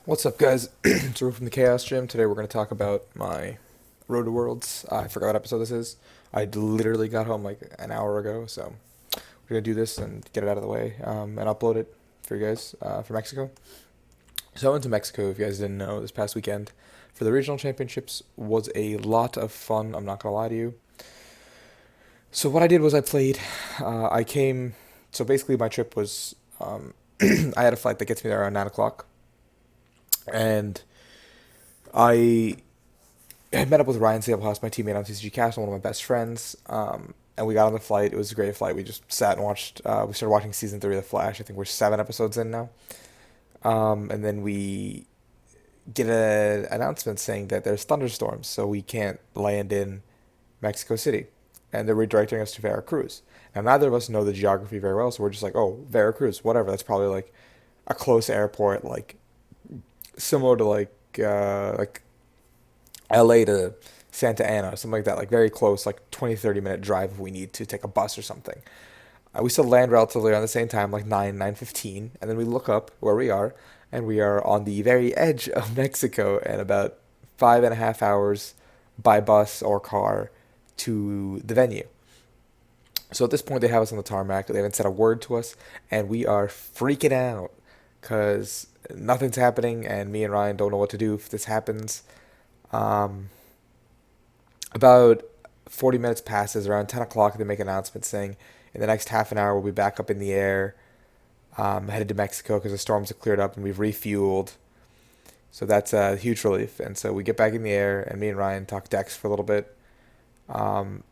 What's up, guys? It's Rahul from the Chaos Gym. Today we're going to talk about my Road to Worlds. I forgot what episode this is. I literally got home like an hour ago, so we're going to do this and get it out of the way and upload it for you guys for Mexico. So I went to Mexico, if you guys didn't know, this past weekend for the regional championships. Was a lot of fun, I'm not going to lie to you. So what I did was I played. I came. So basically, my trip was. I had a flight that gets me there around 9 o'clock. And I had met up with Ryan Sablehouse, my teammate on CCG Castle, one of my best friends. And we got on the flight. It was a great flight. We just sat and watched. We started watching season 3 of The Flash. I think we're 7 episodes in now. And then we get an announcement saying that there's thunderstorms, so we can't land in Mexico City. And they're redirecting us to Veracruz. Now, neither of us know the geography very well, so we're just like, oh, Veracruz, whatever. That's probably like a close airport, like similar to like LA to Santa Ana, something like that, like very close, like 20-30 minute drive if we need to take a bus or something. We still land relatively around the same time, like 9:15, and then we look up where we are, and we are on the very edge of Mexico and about 5.5 hours by bus or car to the venue. So at this point, they have us on the tarmac. They haven't said a word to us, and we are freaking out because nothing's happening, and me and Ryan don't know what to do if this happens. Um, about 40 minutes passes. Around 10 o'clock, they make an announcement saying in the next half an hour we'll be back up in the air, headed to Mexico because the storms have cleared up and we've refueled. So that's a huge relief. And so we get back in the air, and me and Ryan talk decks for a little bit. Um,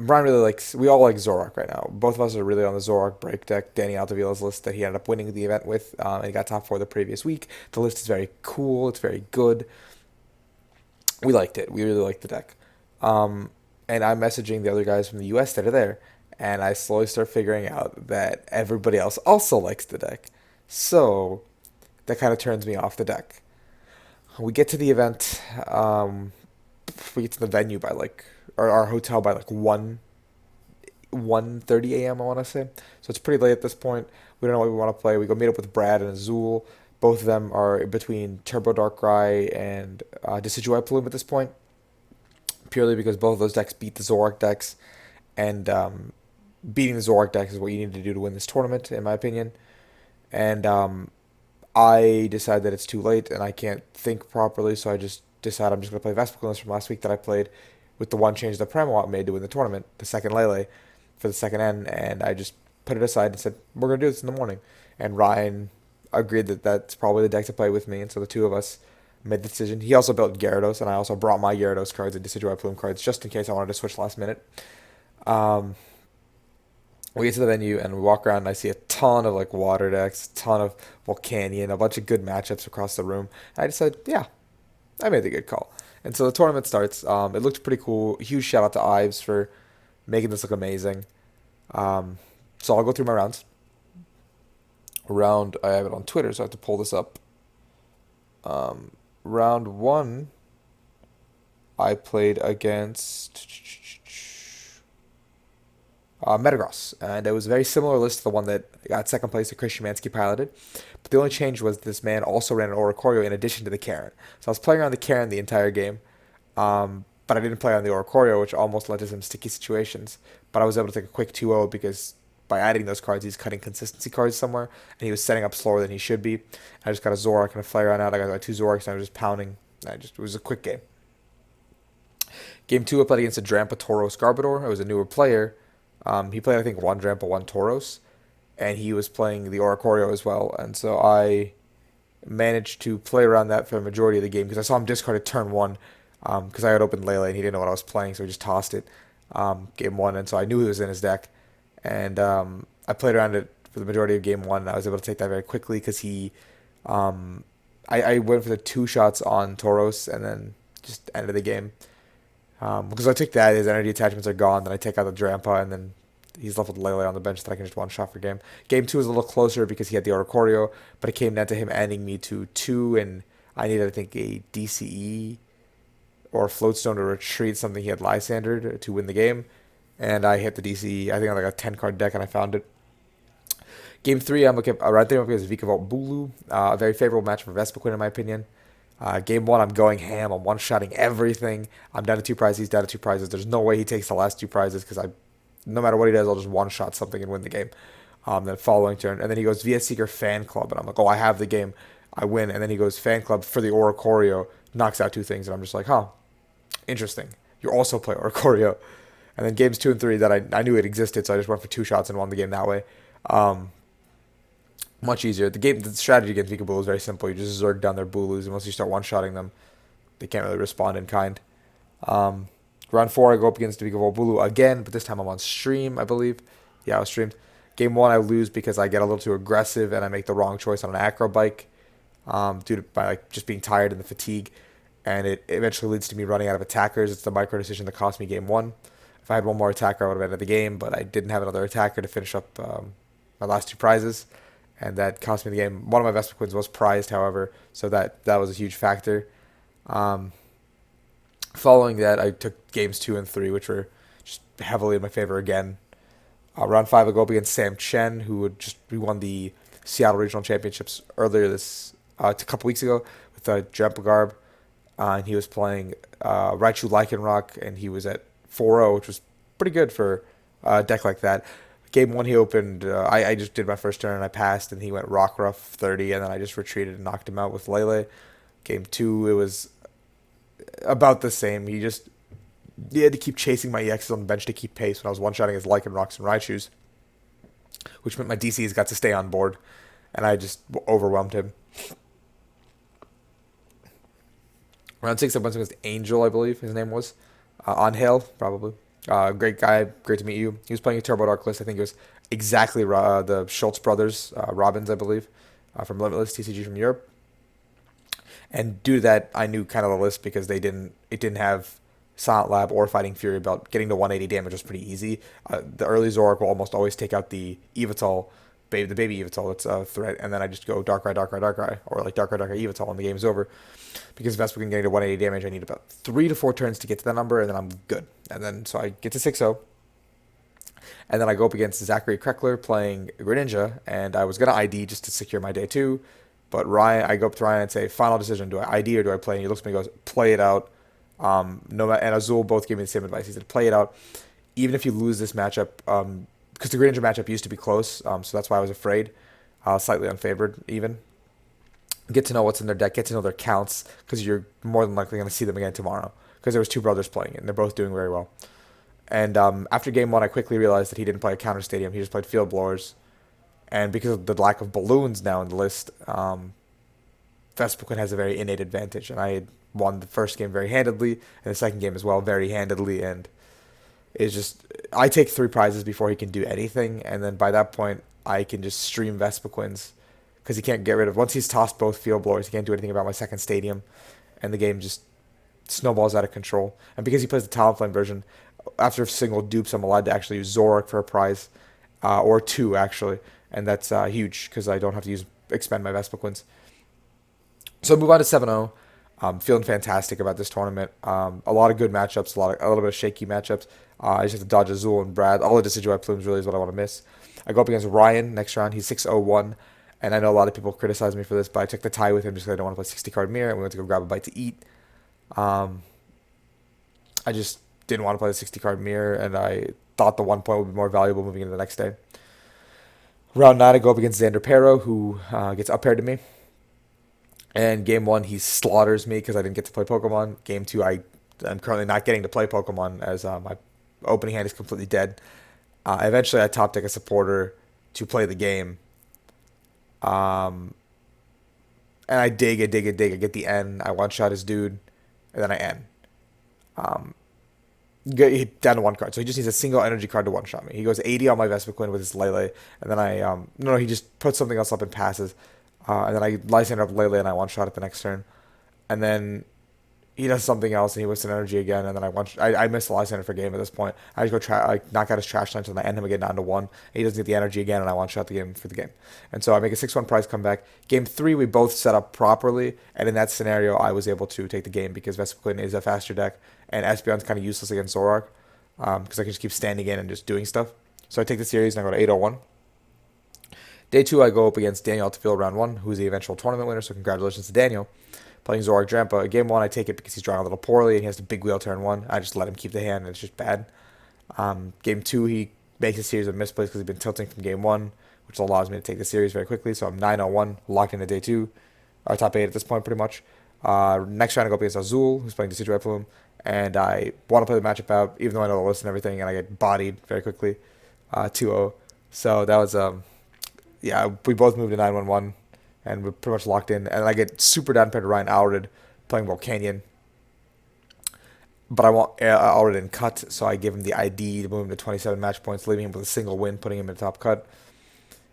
Ryan really likes. We all like Zoroark right now. Both of us are really on the Zoroark break deck. Danny Altavila's list that he ended up winning the event with, and he got top four the previous week. The list is very cool. It's very good. We liked it. We really liked the deck. Um, and I'm messaging the other guys from the US that are there, and I slowly start figuring out that everybody else also likes the deck. So that kind of turns me off the deck. We get to the event. We get to the venue by like, or our hotel by like 1:30 a.m. I want to say. So it's pretty late at this point. We don't know what we want to play. We go meet up with Brad and Azul. Both of them are between Turbo Darkrai and Decidueye Plume at this point, purely because both of those decks beat the Zoroark decks, and beating the Zoroark decks is what you need to do to win this tournament, in my opinion. And I decide that it's too late and I can't think properly, so I just decide I'm just going to play Vespiquen from last week that I played with the one change that Pramawat made to win the tournament, the second Lele for the second N, and I just put it aside and said, we're going to do this in the morning. And Ryan agreed that that's probably the deck to play with me, and so the two of us made the decision. He also built Gyarados, and I also brought my Gyarados cards and Decidueye Plume cards just in case I wanted to switch last minute. Um, we get to the venue and we walk around and I see a ton of like water decks, a ton of Volcanion, a bunch of good matchups across the room. And I decided, yeah, I made the good call. And so the tournament starts. It looked pretty cool. Huge shout out to Ives for making this look amazing. Um, so I'll go through my rounds. I have it on Twitter, so I have to pull this up. Round one, I played against Metagross, and it was a very similar list to the one that got second place that Christian Mansky piloted. But the only change was this man also ran an Oricorio in addition to the Karen. So I was playing around the Karen the entire game, but I didn't play on the Oricorio, which almost led to some sticky situations. But I was able to take a quick 2-0 because by adding those cards, he's cutting consistency cards somewhere, and he was setting up slower than he should be. I just got a Zoroark and a Flareon out. I got my two Zoroarks, and I was just pounding. It was a quick game. Game two, I played against a Drampa Tauros Garbodor. It was a newer player. He played, I think, one Drampa, one Tauros, and he was playing the Oricorio as well. And so I managed to play around that for the majority of the game because I saw him discard at turn one because I had opened Lele and he didn't know what I was playing, so he just tossed it game one. And so I knew he was in his deck. And I played around it for the majority of game one, and I was able to take that very quickly because I went for the two shots on Tauros and then just ended the game. Because I took that, his energy attachments are gone, then I take out the Drampa, and then he's left with Lele on the bench that I can just one shot for game. Game two was a little closer because he had the Oricorio, but it came down to him ending me to two, and I needed, I think, a DCE or a Floatstone to retreat something he had Lysandered to win the game. And I hit the DCE, I think on like a 10 card deck, and I found it. Game three, I'm looking. Right there, I'm looking at Eeveelutions, a very favorable match for Vespiquen in my opinion. Game one, I'm going ham. I'm one-shotting everything. I'm down to two prizes. He's down to two prizes. There's no way he takes the last two prizes because no matter what he does, I'll just one-shot something and win the game. Then following turn, and then he goes via Seeker Fan Club, and I'm like, oh, I have the game. I win, and then he goes Fan Club for the Oricorio, knocks out two things, and I'm just like, huh, interesting. You also play Oricorio. And then games two and three that I knew it existed, so I just went for two shots and won the game that way. Um, Much easier. The strategy against Vikabulu is very simple. You just zerg down their Bulus, and once you start one-shotting them, they can't really respond in kind. Um, Round four, I go up against Bulu again, but this time I'm on stream, I believe. Yeah, I was streamed. Game one, I lose because I get a little too aggressive and I make the wrong choice on an acro bike due to by just being tired and the fatigue, and it eventually leads to me running out of attackers. It's the micro decision that cost me game one. If I had one more attacker, I would have ended the game, but I didn't have another attacker to finish up my last two prizes, and that cost me the game. One of my Vespiquens was prized, however, so that was a huge factor. Um, Following that, I took games two and three, which were just heavily in my favor again. Round five, I go up against Sam Chen, who won the Seattle Regional Championships earlier a couple weeks ago with Jump Garb, and he was playing Raichu Lycanroc, and he was at 4-0, which was pretty good for a deck like that. Game one, he opened. I just did my first turn and I passed, and he went Rockruff 30, and then I just retreated and knocked him out with Lele. Game two, it was about the same. He had to keep chasing my EXs on the bench to keep pace when I was one-shotting his Lycanrocs and Raichus, which meant my DCs got to stay on board, and I just overwhelmed him. Round six, I went against Angel, I believe his name was. On Hill, probably. Great guy, great to meet you. He was playing a Turbo Dark list. I think it was exactly the Schultz brothers, Robbins, I believe, from Limitless TCG from Europe. And due to that, I knew kind of the list because it didn't have Silent Lab or Fighting Fury Belt. Getting to 180 damage was pretty easy. The early Zoroark will almost always take out the Eevee, the baby Eevee, it's a threat, and then I just go Darkrai, or like Darkrai, Eevee, and the game's over. Because Vespiquen getting to 180 damage, I need about 3 to 4 turns to get to that number, and then I'm good. And then, so I get to 6-0. And then I go up against Zachary Kreckler playing Greninja, and I was going to ID just to secure my day 2. But I go up to Ryan and say, final decision, do I ID or do I play? And he looks at me and goes, play it out. And Azul both gave me the same advice. He said, play it out. Even if you lose this matchup, because the Greninja matchup used to be close, so that's why I was afraid. Slightly unfavored, even. Get to know what's in their deck, get to know their counts, because you're more than likely going to see them again tomorrow. Because there was two brothers playing it, and they're both doing very well. And after game one, I quickly realized that he didn't play a counter stadium. He just played field blowers. And because of the lack of balloons now in the list, Vespiquen has a very innate advantage. And I had won the first game very handedly, and the second game as well very handedly. And it's just, I take 3 prizes before he can do anything. And then by that point, I can just stream Vespiquens. Because he can't get rid of, once he's tossed both field blowers, he can't do anything about my second stadium. And the game just snowballs out of control. And because he plays the Talonflame version, after single dupes, I'm allowed to actually use Zoroark for a prize. Or 2, actually. And that's huge, because I don't have to expend my Vespiquens. So move on to 7-0. I'm feeling fantastic about this tournament. A lot of good matchups, a little bit of shaky matchups. I just have to dodge Azul and Brad. All the Decidueye Plumes really is what I want to miss. I go up against Ryan next round. He's 6-0-1. And I know a lot of people criticize me for this, but I took the tie with him just because I don't want to play 60-card mirror, and we went to go grab a bite to eat. I just didn't want to play the 60-card mirror, and I thought the 1 point would be more valuable moving into the next day. Round 9, I go up against Xander Pero, who gets up paired to me. And game 1, he slaughters me because I didn't get to play Pokemon. Game 2, I'm currently not getting to play Pokemon as my opening hand is completely dead. Eventually, I top deck a supporter to play the game. And I dig. I get the N. I one-shot his dude, and then I N. Down to 1 card. So he just needs a single energy card to one-shot me. He goes 80 on my Vespiquen with his Lele, and then he just puts something else up and passes. And then I Lysander up Lele, and I one-shot it the next turn. And then he does something else, and he wastes an energy again, and then I miss the Lysander for game at this point. I just go knock out his trash lunch, and then I end him again down to 1. And he doesn't get the energy again, and I one-shot the game for the game. And so I make a 6-1 prize comeback. Game 3, we both set up properly, and in that scenario, I was able to take the game because Vespiquen is a faster deck, and Espeon's kind of useless against Zoroark, because I can just keep standing in and just doing stuff. So I take the series, and I go to 8-0-1. Day 2, I go up against Daniel Altaville round 1, who's the eventual tournament winner, so congratulations to Daniel. Playing Zoroark Drampa. Game 1, I take it because he's drawing a little poorly, and he has the big wheel turn 1. I just let him keep the hand, and it's just bad. Game 2, he makes a series of misplays because he's been tilting from Game 1, which allows me to take the series very quickly, so I'm 9-0-1, locked into Day 2. Our top 8 at this point, pretty much. Next round, I go up against Azul, who's playing Decidueye Plume, and I want to play the matchup out, even though I know the list and everything, and I get bodied very quickly, 2-0. So that was, yeah, we both moved to 9-1-1, and we're pretty much locked in. And I get super down paired to Ryan Alred playing Volcanion, but I want Alred in cut, so I give him the ID to move him to 27 match points, leaving him with a single win, putting him in the top cut,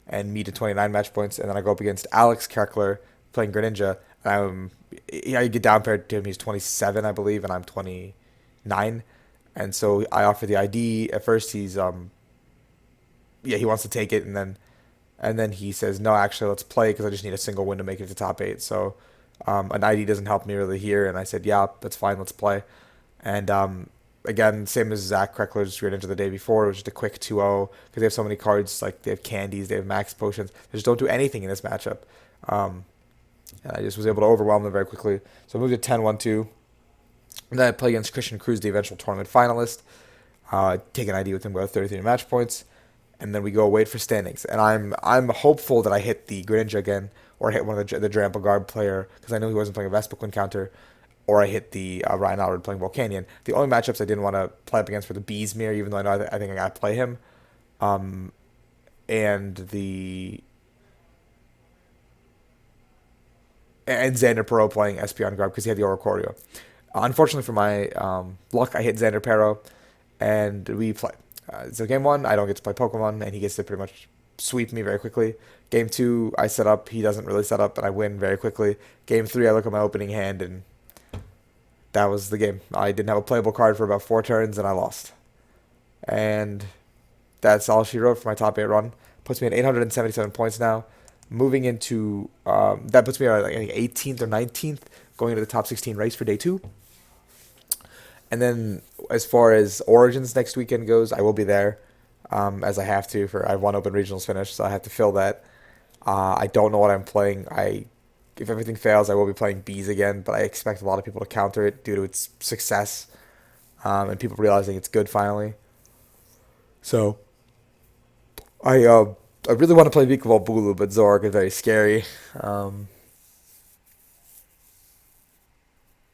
and me to 29 match points. And then I go up against Alex Kerkler playing Greninja. I get down paired to him. He's 27, I believe, and I'm 29. And so I offer the ID. At first, he's yeah, he wants to take it, and then he says, no, actually, let's play because I just need a single win to make it to top 8. So an ID doesn't help me really here, and I said, yeah, that's fine, let's play. And again, same as Zach Kreckler's Greninja the day before, it was just a quick 2-0 because they have so many cards, like they have candies, they have max potions. They just don't do anything in this matchup. And I just was able to overwhelm them very quickly. So I moved to 10-1-2. And then I play against Christian Cruz, the eventual tournament finalist. Take an ID with him, go 33 match points. And then we go wait for standings. And I'm hopeful that I hit the Greninja again, or I hit one of the Drampa guard player, because I know he wasn't playing a Vespiquen counter, or I hit the Ryan Alred playing Volcanion. The only matchups I didn't want to play up against were the Beesmere, even though I know I think I got to play him. And Xander Perot playing Espeon Garb because he had the Oricorio. Unfortunately for my luck, I hit Xander Perot, and we play. So game 1, I don't get to play Pokemon, and he gets to pretty much sweep me very quickly. Game 2, I set up, he doesn't really set up, and I win very quickly. Game 3, I look at my opening hand, and that was the game. I didn't have a playable card for about 4 turns, and I lost. And that's all she wrote for my top 8 run. Puts me at 877 points now. Moving into, that puts me at like, I think 18th or 19th, going into the top 16 race for day 2. And then as far as Origins next weekend goes, I will be there, as I have to. I have one open regionals finished, so I have to fill that. I don't know what I'm playing. If everything fails, I will be playing Bees again, but I expect a lot of people to counter it due to its success, and people realizing it's good finally. So I really want to play Vikavolt Bulu, but Zoroark is very scary.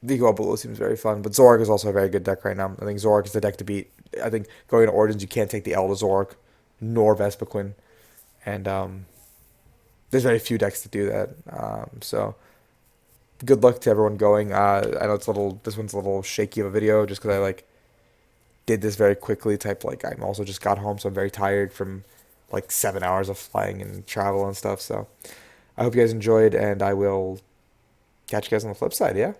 Vikavolt Bulu seems very fun, but Zoroark is also a very good deck right now. I think Zoroark is the deck to beat. I think going to Origins, you can't take the L to Zoroark, nor Vespiquen, and there's very few decks that do that. So good luck to everyone going. I know this one's a little shaky of a video just because I did this very quickly. I'm also just got home, so I'm very tired from 7 hours of flying and travel and stuff. So I hope you guys enjoyed, and I will catch you guys on the flip side. Yeah.